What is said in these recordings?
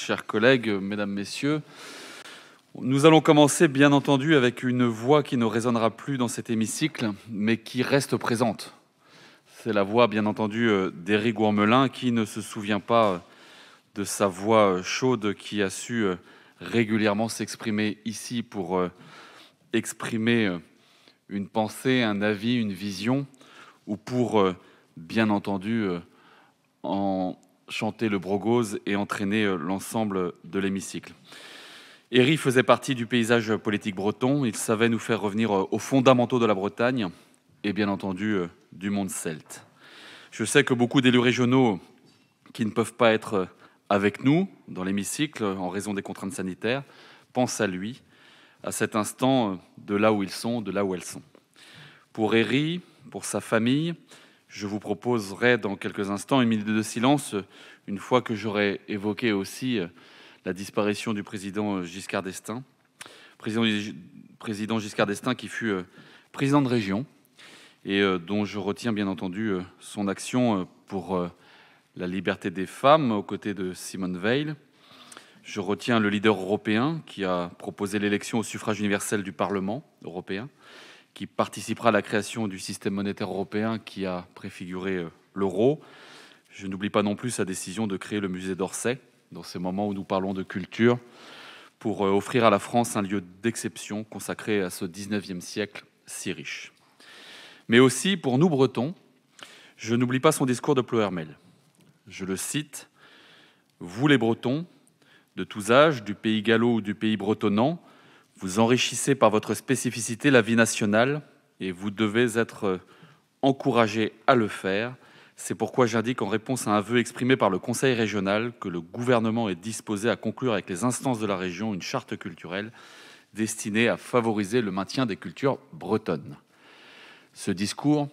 Chers collègues, mesdames, messieurs, nous allons commencer bien entendu avec une voix qui ne résonnera plus dans cet hémicycle, mais qui reste présente. C'est la voix bien entendu d'Éric Gourmelin, qui ne se souvient pas de sa voix chaude qui a su régulièrement s'exprimer ici pour exprimer une pensée, un avis, une vision, ou pour bien entendu en chanter le brogose et entraîner l'ensemble de l'hémicycle. Éric faisait partie du paysage politique breton, il savait nous faire revenir aux fondamentaux de la Bretagne et bien entendu du monde celte. Je sais que beaucoup d'élus régionaux qui ne peuvent pas être avec nous dans l'hémicycle en raison des contraintes sanitaires pensent à lui, à cet instant, de là où ils sont, de là où elles sont. Pour Éric, pour sa famille, je vous proposerai dans quelques instants une minute de silence, une fois que j'aurai évoqué aussi la disparition du président Giscard d'Estaing. Président Giscard d'Estaing qui fut président de région et dont je retiens bien entendu son action pour la liberté des femmes aux côtés de Simone Veil. Je retiens le leader européen qui a proposé l'élection au suffrage universel du Parlement européen, qui participera à la création du système monétaire européen qui a préfiguré l'euro. Je n'oublie pas non plus sa décision de créer le musée d'Orsay, dans ces moments où nous parlons de culture, pour offrir à la France un lieu d'exception consacré à ce 19e siècle si riche. Mais aussi, pour nous Bretons, je n'oublie pas son discours de Ploërmel. Je le cite : « Vous les Bretons, de tous âges, du pays gallo ou du pays bretonnant, vous enrichissez par votre spécificité la vie nationale et vous devez être encouragés à le faire. C'est pourquoi j'indique en réponse à un vœu exprimé par le Conseil régional que le gouvernement est disposé à conclure avec les instances de la région une charte culturelle destinée à favoriser le maintien des cultures bretonnes. » Ce discours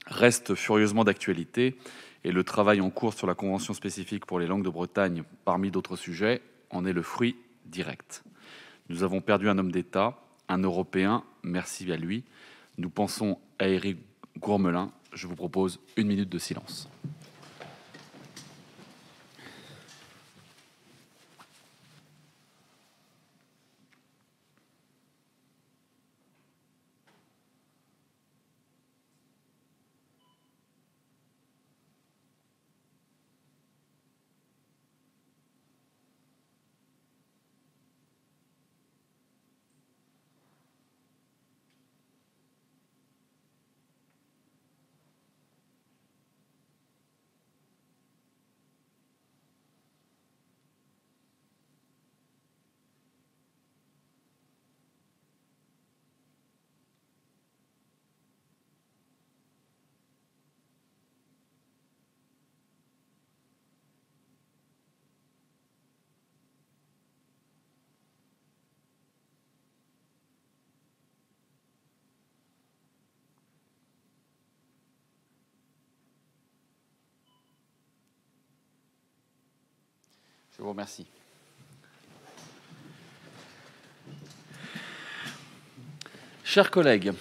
reste furieusement d'actualité et le travail en cours sur la Convention spécifique pour les langues de Bretagne, parmi d'autres sujets, en est le fruit direct. Nous avons perdu un homme d'État, un Européen, merci à lui. Nous pensons à Éric Gourmelin. Je vous propose une minute de silence. Je vous remercie. Chers collègues,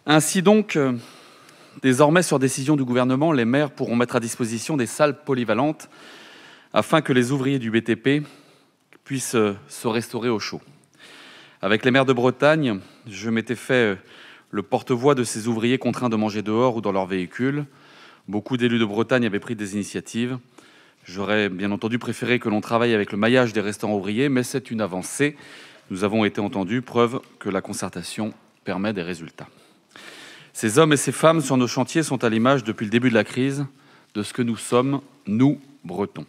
ainsi donc, désormais sur décision du gouvernement, les maires pourront mettre à disposition des salles polyvalentes afin que les ouvriers du BTP puissent se restaurer au chaud. Avec les maires de Bretagne, je m'étais fait le porte-voix de ces ouvriers contraints de manger dehors ou dans leur véhicule. Beaucoup d'élus de Bretagne avaient pris des initiatives. J'aurais bien entendu préféré que l'on travaille avec le maillage des restaurants ouvriers, mais c'est une avancée. Nous avons été entendus, preuve que la concertation permet des résultats. Ces hommes et ces femmes sur nos chantiers sont à l'image, depuis le début de la crise, de ce que nous sommes, nous, Bretons.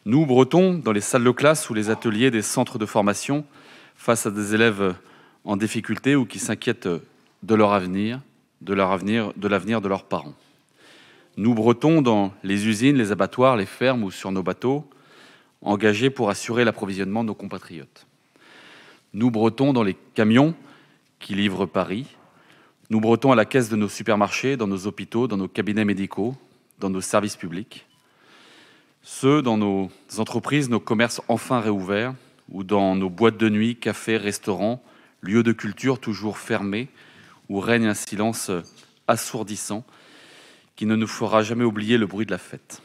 Nous, Bretons, dans les salles de classe ou les ateliers des centres de formation, face à des élèves en difficulté ou qui s'inquiètent de leur avenir, de l'avenir de leurs parents. Nous, Bretons, dans les usines, les abattoirs, les fermes ou sur nos bateaux, engagés pour assurer l'approvisionnement de nos compatriotes. Nous, Bretons, dans les camions qui livrent Paris. Nous, Bretons, à la caisse de nos supermarchés, dans nos hôpitaux, dans nos cabinets médicaux, dans nos services publics. Ceux dans nos entreprises, nos commerces enfin réouverts, ou dans nos boîtes de nuit, cafés, restaurants, lieux de culture toujours fermés, où règne un silence assourdissant, qui ne nous fera jamais oublier le bruit de la fête.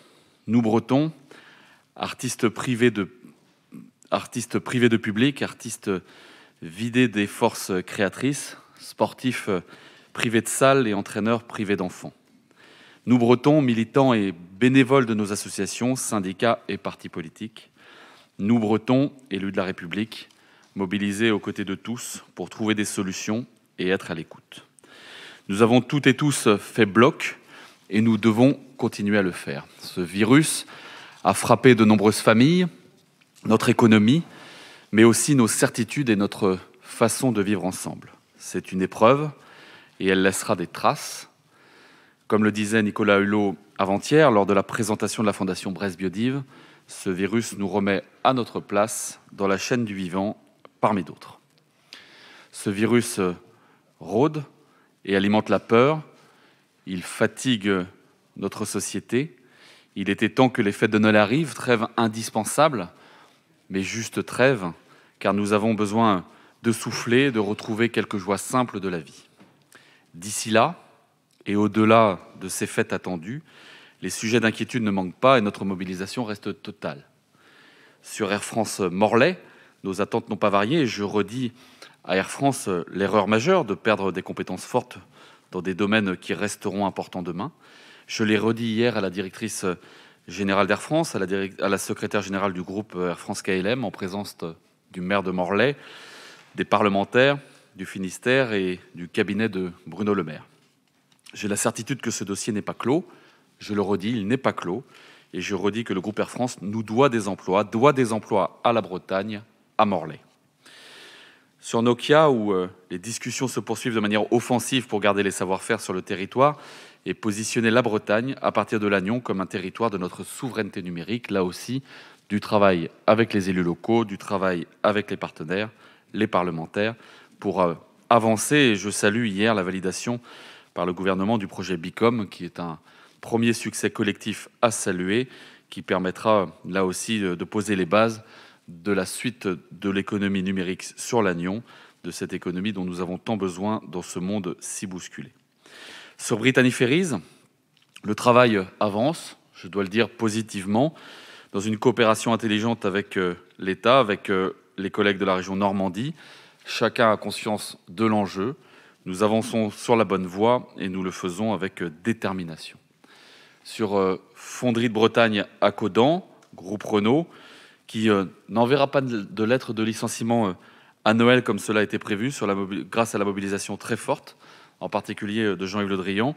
Nous, Bretons, Artistes privés de public, artistes vidés des forces créatrices, sportifs privés de salles et entraîneurs privés d'enfants. Nous, Bretons, militants et bénévoles de nos associations, syndicats et partis politiques. Nous, Bretons, élus de la République, mobilisés aux côtés de tous pour trouver des solutions et être à l'écoute. Nous avons toutes et tous fait bloc et nous devons continuer à le faire. Ce virus a frappé de nombreuses familles, notre économie, mais aussi nos certitudes et notre façon de vivre ensemble. C'est une épreuve et elle laissera des traces. Comme le disait Nicolas Hulot avant-hier lors de la présentation de la Fondation Brest Biodive, ce virus nous remet à notre place dans la chaîne du vivant parmi d'autres. Ce virus rôde et alimente la peur, il fatigue notre société. Il était temps que les fêtes de Noël arrivent, trêve indispensable, mais juste trêve, car nous avons besoin de souffler, de retrouver quelques joies simples de la vie. D'ici là, et au-delà de ces fêtes attendues, les sujets d'inquiétude ne manquent pas et notre mobilisation reste totale. Sur Air France Morlaix, nos attentes n'ont pas varié et je redis à Air France l'erreur majeure de perdre des compétences fortes dans des domaines qui resteront importants demain. Je l'ai redit hier à la directrice générale d'Air France, à la secrétaire générale du groupe Air France KLM, en présence du maire de Morlaix, des parlementaires du Finistère et du cabinet de Bruno Le Maire. J'ai la certitude que ce dossier n'est pas clos. Je le redis, il n'est pas clos. Et je redis que le groupe Air France nous doit des emplois à la Bretagne, à Morlaix. Sur Nokia, où les discussions se poursuivent de manière offensive pour garder les savoir-faire sur le territoire et positionner la Bretagne, à partir de Lannion, comme un territoire de notre souveraineté numérique. Là aussi, du travail avec les élus locaux, du travail avec les partenaires, les parlementaires, pour avancer. Et je salue hier la validation par le gouvernement du projet Bicom, qui est un premier succès collectif à saluer, qui permettra là aussi de poser les bases de la suite de l'économie numérique sur Lannion, de cette économie dont nous avons tant besoin dans ce monde si bousculé. Sur Brittany Ferries, le travail avance, je dois le dire positivement, dans une coopération intelligente avec l'État, avec les collègues de la région Normandie. Chacun a conscience de l'enjeu. Nous avançons sur la bonne voie et nous le faisons avec détermination. Sur Fonderie de Bretagne à Caudan, groupe Renault, qui n'enverra pas de lettre de licenciement à Noël comme cela a été prévu, grâce à la mobilisation très forte, en particulier de Jean-Yves Le Drian.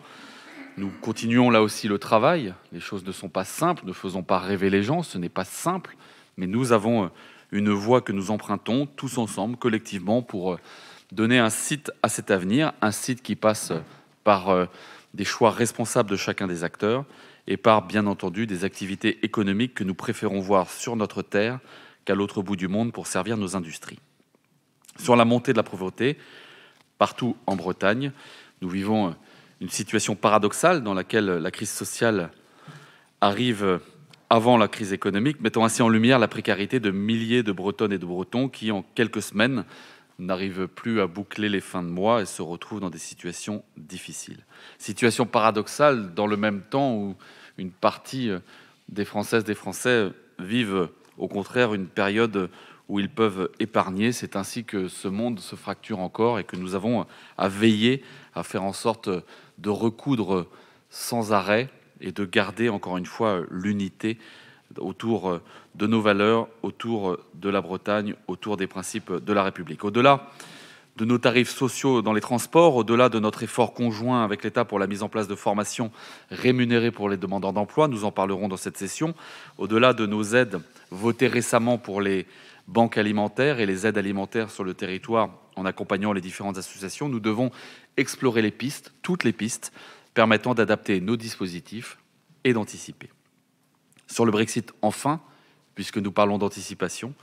Nous continuons là aussi le travail. Les choses ne sont pas simples, ne faisons pas rêver les gens, ce n'est pas simple, mais nous avons une voie que nous empruntons tous ensemble, collectivement, pour donner un site à cet avenir, un site qui passe par des choix responsables de chacun des acteurs et par, bien entendu, des activités économiques que nous préférons voir sur notre terre qu'à l'autre bout du monde pour servir nos industries. Sur la montée de la pauvreté, partout en Bretagne, nous vivons une situation paradoxale dans laquelle la crise sociale arrive avant la crise économique, mettant ainsi en lumière la précarité de milliers de Bretonnes et de Bretons qui, en quelques semaines, n'arrivent plus à boucler les fins de mois et se retrouvent dans des situations difficiles. Situation paradoxale dans le même temps où une partie des Françaises, des Français vivent au contraire une période où ils peuvent épargner. C'est ainsi que ce monde se fracture encore et que nous avons à veiller à faire en sorte de recoudre sans arrêt et de garder encore une fois l'unité autour de nos valeurs, autour de la Bretagne, autour des principes de la République. Au-delà de nos tarifs sociaux dans les transports, au-delà de notre effort conjoint avec l'État pour la mise en place de formations rémunérées pour les demandeurs d'emploi, nous en parlerons dans cette session, au-delà de nos aides votées récemment pour les banques alimentaires et les aides alimentaires sur le territoire en accompagnant les différentes associations, nous devons explorer les pistes, toutes les pistes, permettant d'adapter nos dispositifs et d'anticiper. Sur le Brexit, enfin, puisque nous parlons d'anticipation,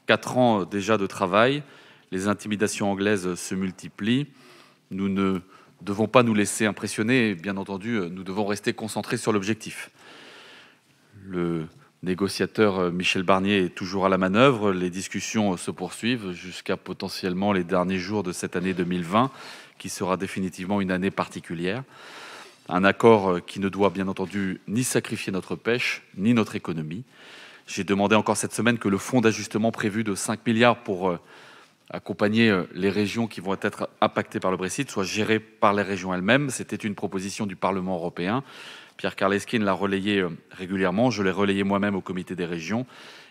4 ans déjà de travail, les intimidations anglaises se multiplient. Nous ne devons pas nous laisser impressionner et bien entendu, nous devons rester concentrés sur l'objectif. Le négociateur Michel Barnier est toujours à la manœuvre. Les discussions se poursuivent jusqu'à potentiellement les derniers jours de cette année 2020, qui sera définitivement une année particulière. Un accord qui ne doit bien entendu ni sacrifier notre pêche, ni notre économie. J'ai demandé encore cette semaine que le fonds d'ajustement prévu de 5 milliards pour accompagner les régions qui vont être impactées par le Brexit soit géré par les régions elles-mêmes. C'était une proposition du Parlement européen. Pierre Karleskind l'a relayé régulièrement. Je l'ai relayé moi-même au comité des régions.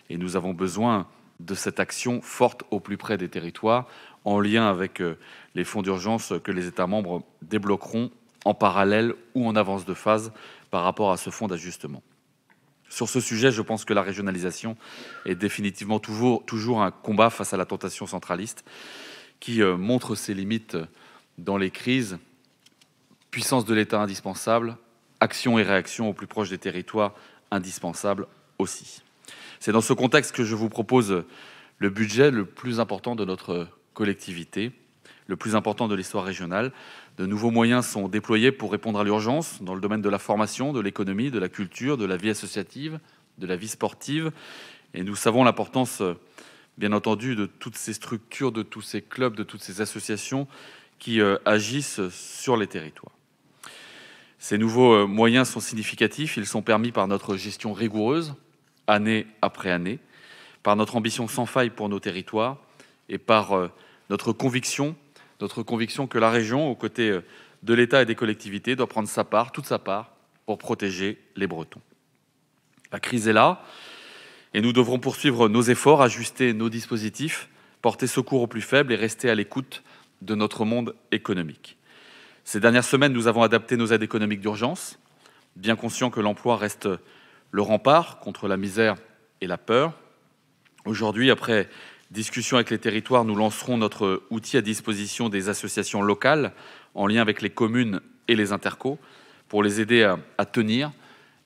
Et nous avons besoin de cette action forte au plus près des territoires, en lien avec les fonds d'urgence que les États membres débloqueront en parallèle ou en avance de phase par rapport à ce fonds d'ajustement. Sur ce sujet, je pense que la régionalisation est définitivement toujours un combat face à la tentation centraliste qui montre ses limites dans les crises. Puissance de l'État indispensable, action et réaction au plus proche des territoires indispensable aussi. C'est dans ce contexte que je vous propose le budget le plus important de notre collectivité, le plus important de l'histoire régionale. De nouveaux moyens sont déployés pour répondre à l'urgence dans le domaine de la formation, de l'économie, de la culture, de la vie associative, de la vie sportive. Et nous savons l'importance, bien entendu, de toutes ces structures, de tous ces clubs, de toutes ces associations qui agissent sur les territoires. Ces nouveaux moyens sont significatifs. Ils sont permis par notre gestion rigoureuse, année après année, par notre ambition sans faille pour nos territoires et par notre conviction que la région, aux côtés de l'État et des collectivités, doit prendre sa part, toute sa part, pour protéger les Bretons. La crise est là et nous devrons poursuivre nos efforts, ajuster nos dispositifs, porter secours aux plus faibles et rester à l'écoute de notre monde économique. Ces dernières semaines, nous avons adapté nos aides économiques d'urgence, bien conscients que l'emploi reste le rempart contre la misère et la peur. Aujourd'hui, après discussion avec les territoires, nous lancerons notre outil à disposition des associations locales en lien avec les communes et les intercos pour les aider à tenir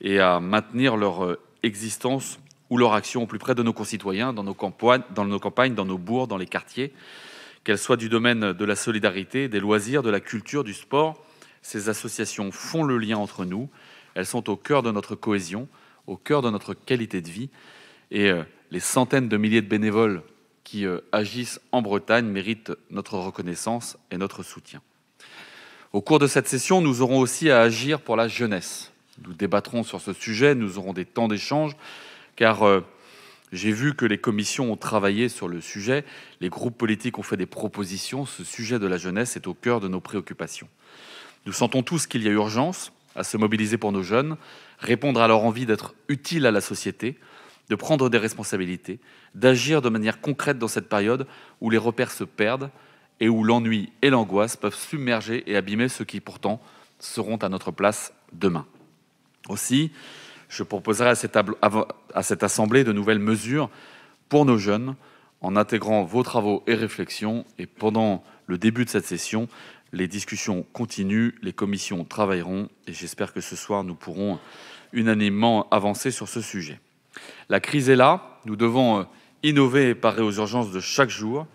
et à maintenir leur existence ou leur action au plus près de nos concitoyens, dans nos campagnes, dans nos bourgs, dans les quartiers, qu'elles soient du domaine de la solidarité, des loisirs, de la culture, du sport. Ces associations font le lien entre nous. Elles sont au cœur de notre cohésion, au cœur de notre qualité de vie. Et les centaines de milliers de bénévoles qui agissent en Bretagne méritent notre reconnaissance et notre soutien. Au cours de cette session, nous aurons aussi à agir pour la jeunesse. Nous débattrons sur ce sujet, nous aurons des temps d'échange, car j'ai vu que les commissions ont travaillé sur le sujet, les groupes politiques ont fait des propositions, ce sujet de la jeunesse est au cœur de nos préoccupations. Nous sentons tous qu'il y a urgence à se mobiliser pour nos jeunes, répondre à leur envie d'être utiles à la société, de prendre des responsabilités, d'agir de manière concrète dans cette période où les repères se perdent et où l'ennui et l'angoisse peuvent submerger et abîmer ceux qui pourtant seront à notre place demain. Aussi, je proposerai à cette assemblée de nouvelles mesures pour nos jeunes en intégrant vos travaux et réflexions. Et pendant le début de cette session, les discussions continuent, les commissions travailleront et j'espère que ce soir, nous pourrons unanimement avancer sur ce sujet. La crise est là, nous devons innover et parer aux urgences de chaque jour.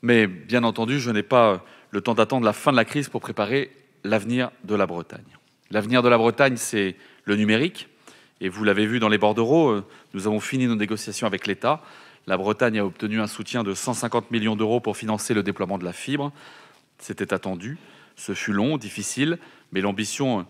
Mais bien entendu, je n'ai pas le temps d'attendre la fin de la crise pour préparer l'avenir de la Bretagne. L'avenir de la Bretagne, c'est le numérique. Et vous l'avez vu dans les bordereaux, nous avons fini nos négociations avec l'État. La Bretagne a obtenu un soutien de 150 millions d'euros pour financer le déploiement de la fibre. C'était attendu. Ce fut long, difficile, mais l'ambition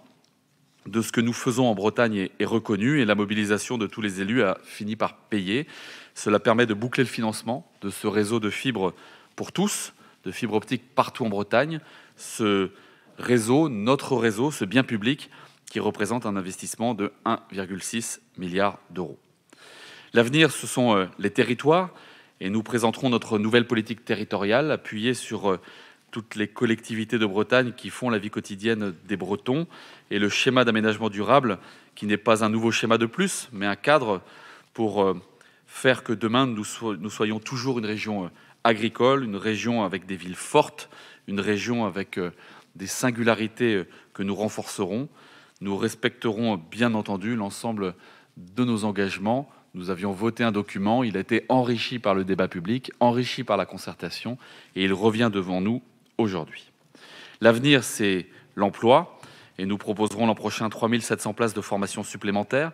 de ce que nous faisons en Bretagne est reconnue et la mobilisation de tous les élus a fini par payer. Cela permet de boucler le financement de ce réseau de fibres pour tous, de fibre optique partout en Bretagne. Ce réseau, notre réseau, ce bien public qui représente un investissement de 1,6 milliard d'euros. L'avenir, ce sont les territoires et nous présenterons notre nouvelle politique territoriale appuyée sur toutes les collectivités de Bretagne qui font la vie quotidienne des Bretons et le schéma d'aménagement durable qui n'est pas un nouveau schéma de plus, mais un cadre pour faire que demain nous soyons toujours une région agricole, une région avec des villes fortes, une région avec des singularités que nous renforcerons. Nous respecterons bien entendu l'ensemble de nos engagements. Nous avions voté un document, il a été enrichi par le débat public, enrichi par la concertation, et il revient devant nous aujourd'hui. L'avenir, c'est l'emploi, et nous proposerons l'an prochain 3 700 places de formation supplémentaires,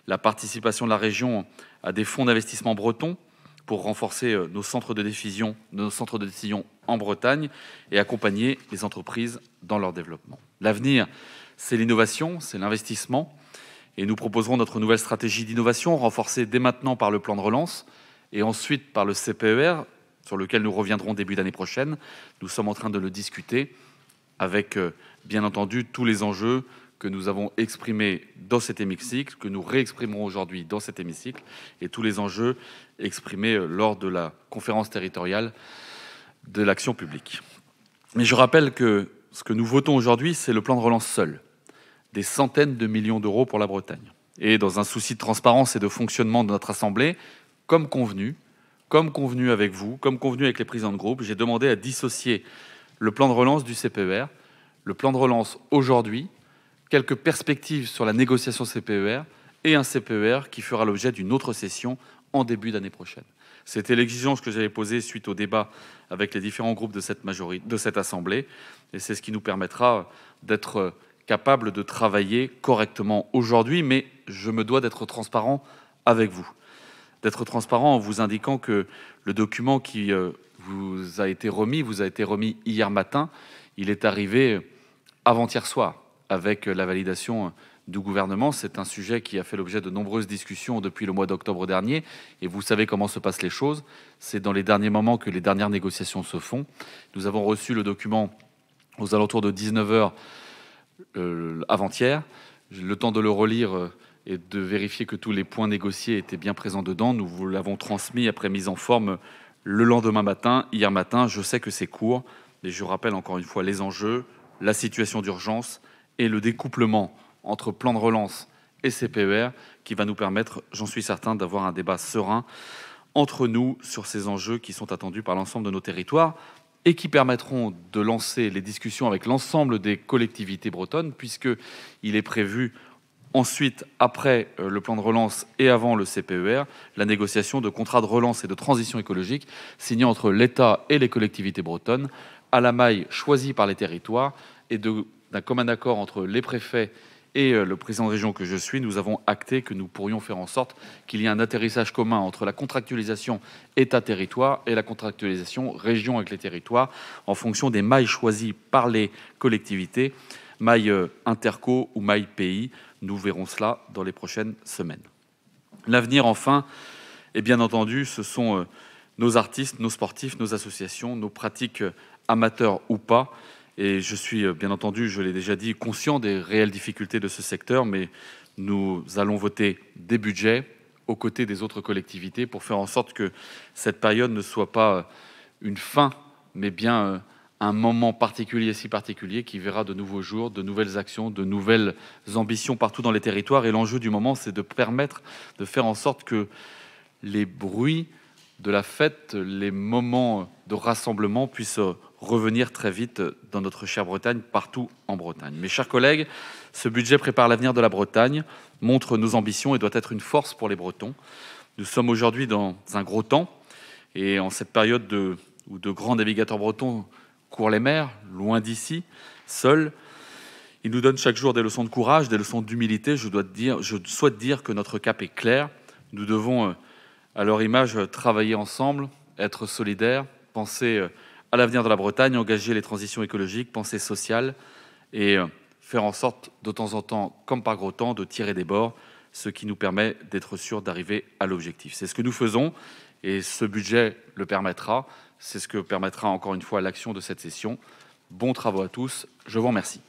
la participation de la région à des fonds d'investissement bretons pour renforcer nos centres de décision en Bretagne et accompagner les entreprises dans leur développement. L'avenir, c'est l'innovation, c'est l'investissement. Et nous proposerons notre nouvelle stratégie d'innovation, renforcée dès maintenant par le plan de relance et ensuite par le CPER, sur lequel nous reviendrons début d'année prochaine. Nous sommes en train de le discuter avec, bien entendu, tous les enjeux que nous avons exprimés dans cet hémicycle, que nous réexprimerons aujourd'hui dans cet hémicycle, et tous les enjeux exprimés lors de la conférence territoriale de l'action publique. Mais je rappelle que ce que nous votons aujourd'hui, c'est le plan de relance seul, des centaines de millions d'euros pour la Bretagne. Et dans un souci de transparence et de fonctionnement de notre Assemblée, comme convenu avec vous, comme convenu avec les présidents de groupe, j'ai demandé à dissocier le plan de relance du CPER. Le plan de relance aujourd'hui, quelques perspectives sur la négociation CPER et un CPER qui fera l'objet d'une autre session en début d'année prochaine. C'était l'exigence que j'avais posée suite au débat avec les différents groupes de cette Assemblée, et c'est ce qui nous permettra d'être capable de travailler correctement aujourd'hui, mais je me dois d'être transparent avec vous. D'être transparent en vous indiquant que le document qui vous a été remis hier matin, il est arrivé avant-hier soir avec la validation du gouvernement. C'est un sujet qui a fait l'objet de nombreuses discussions depuis le mois d'octobre dernier, et vous savez comment se passent les choses. C'est dans les derniers moments que les dernières négociations se font. Nous avons reçu le document aux alentours de 19 h avant-hier. Le temps de le relire et de vérifier que tous les points négociés étaient bien présents dedans. Nous vous l'avons transmis après mise en forme le lendemain matin, hier matin. Je sais que c'est court, mais je rappelle encore une fois les enjeux, la situation d'urgence et le découplement entre plan de relance et CPER qui va nous permettre, j'en suis certain, d'avoir un débat serein entre nous sur ces enjeux qui sont attendus par l'ensemble de nos territoires et qui permettront de lancer les discussions avec l'ensemble des collectivités bretonnes, puisqu'il est prévu ensuite, après le plan de relance et avant le CPER, la négociation de contrats de relance et de transition écologique signés entre l'État et les collectivités bretonnes à la maille choisie par les territoires, et d'un commun accord entre les préfets et le président de région que je suis, nous avons acté que nous pourrions faire en sorte qu'il y ait un atterrissage commun entre la contractualisation État-territoire et la contractualisation région avec les territoires en fonction des mailles choisies par les collectivités, mailles interco ou mailles pays. Nous verrons cela dans les prochaines semaines. L'avenir, enfin, et bien entendu, ce sont nos artistes, nos sportifs, nos associations, nos pratiques amateurs ou pas. Et je suis, bien entendu, je l'ai déjà dit, conscient des réelles difficultés de ce secteur, mais nous allons voter des budgets aux côtés des autres collectivités pour faire en sorte que cette période ne soit pas une fin, mais bien un moment particulier, si particulier, qui verra de nouveaux jours, de nouvelles actions, de nouvelles ambitions partout dans les territoires. Et l'enjeu du moment, c'est de faire en sorte que les bruits de la fête, les moments de rassemblement puissent revenir très vite dans notre chère Bretagne, partout en Bretagne. Mes chers collègues, ce budget prépare l'avenir de la Bretagne, montre nos ambitions et doit être une force pour les Bretons. Nous sommes aujourd'hui dans un gros temps, et en cette période où de grands navigateurs bretons courent les mers, loin d'ici, seuls, ils nous donnent chaque jour des leçons de courage, des leçons d'humilité. Je souhaite dire que notre cap est clair. Nous devons, à leur image, travailler ensemble, être solidaires, penser à l'avenir de la Bretagne, engager les transitions écologiques, penser sociale et faire en sorte, de temps en temps, comme par gros temps, de tirer des bords, ce qui nous permet d'être sûrs d'arriver à l'objectif. C'est ce que nous faisons et ce budget le permettra. C'est ce que permettra encore une fois l'action de cette session. Bons travaux à tous. Je vous remercie.